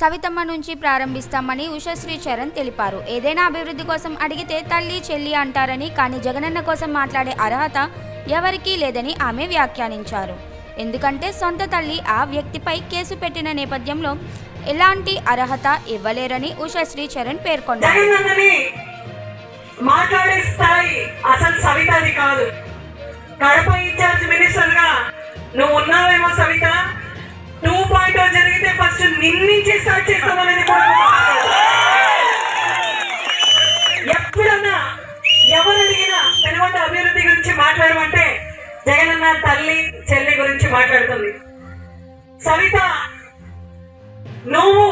సవితమ్మ నుంచి ప్రారంభిస్తామని ఉషశ్రీ చరణ్ తెలిపారు. ఏదైనా అభివృద్ధి కోసం అడిగితే తల్లి చెల్లి అంటారని, కానీ జగనన్న కోసం మాట్లాడే అర్హత ఎవరికీ లేదని ఆమె వ్యాఖ్యానించారు. ఎందుకంటే సొంత తల్లి ఆ వ్యక్తిపై కేసు పెట్టిన నేపథ్యంలో ఎలాంటి అర్హత ఇవ్వలేరని ఉషశ్రీ చరణ్ పేర్కొన్నారు. మాట్లాడే స్థాయి అసలు సవితది కాదు. కడప ఇన్ఛార్జ్ మినిస్టర్ గా నువ్వు ఉన్నావేమో సవిత. 2.0 జరిగితే ఫస్ట్ నిన్నించి స్టార్ట్ చేస్తామనేది కూడా ఎప్పుడన్నా ఎవరు అడిగినా పెనుగొండ అభివృద్ధి గురించి మాట్లాడమంటే జగనన్న తల్లి చెల్లి గురించి మాట్లాడుతుంది. సవిత నువ్వు